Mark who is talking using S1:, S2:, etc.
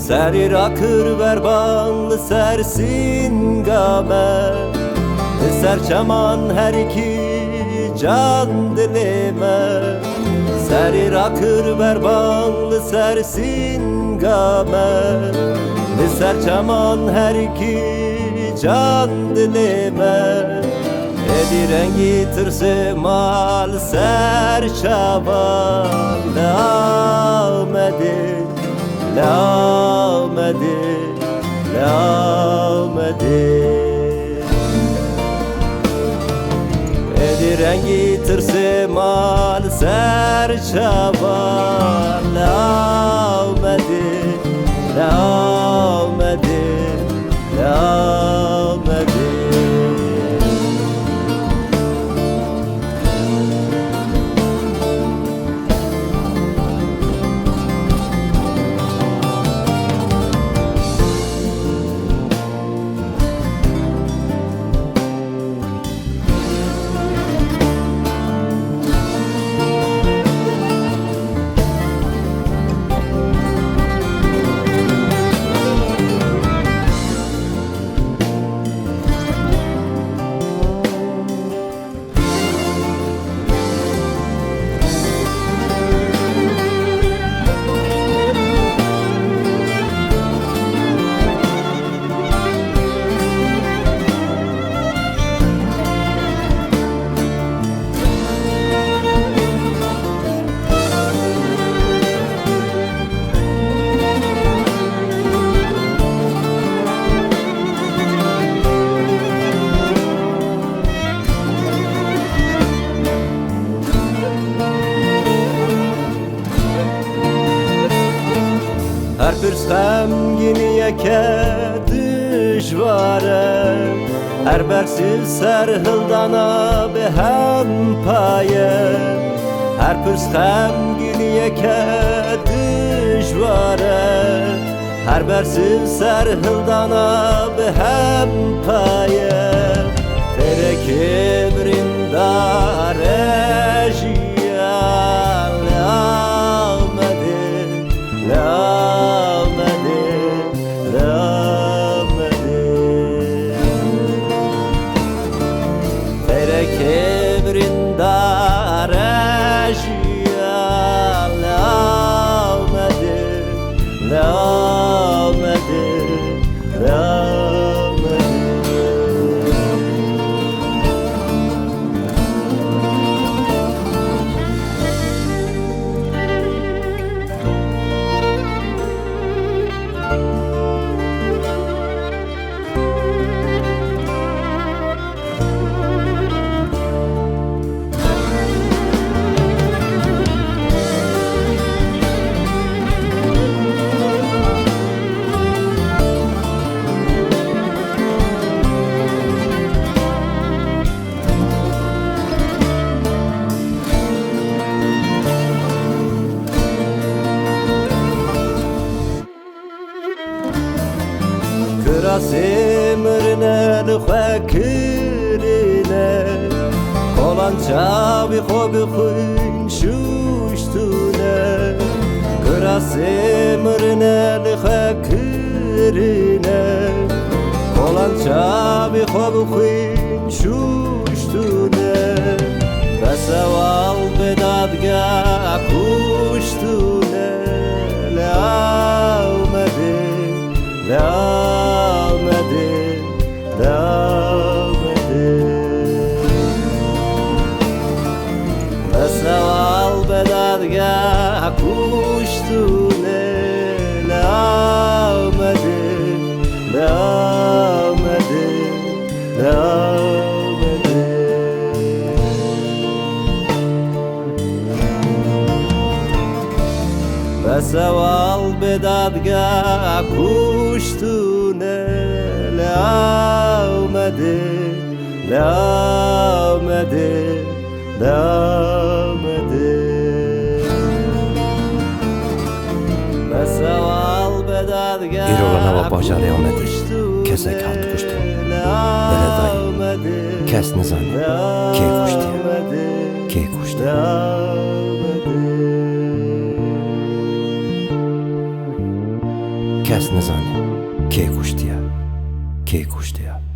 S1: Seri rakır verbanlı sersin game, serçeman her iki can dilime. Seri rakır verbanlı sersin game, serçeman her iki can dilime. Ediren getirse mal serçaman lamedi, lamedi, lamedi. Ediren getirse mal serçaban lamedi, lamedi, lamedi. Her bir semgini yeke düşvare, her bersiz serhildana be hem paye. Her bir semgini yeke düşvare, her bersiz serhildana be hem paye. Tere kibrindar ejiyan lamedi, lamedi, lamedi. Tere kibrindar ejiyan lamedi, lamedi, lamedi. Krasimrine lxekirine, kolançavi xobi xun şuştune. Krasimrine lxekirine, kolançavi xobi xun şuştune. Beseval bedadga kuştune, lamedi, lamedi, lamedi. Beseval bedadga kuştune, lamedi, lamedi, lamedi. Beseval bedadga kuştune, lamedi, lamedi, lamedi. Beseval bedadga
S2: İrolana ve bacari amedi, kesek hat kuştu. Böyle dayı, kes nizani, key kuştu. ki kuştu. Kes ne zanı ki kuştu ya.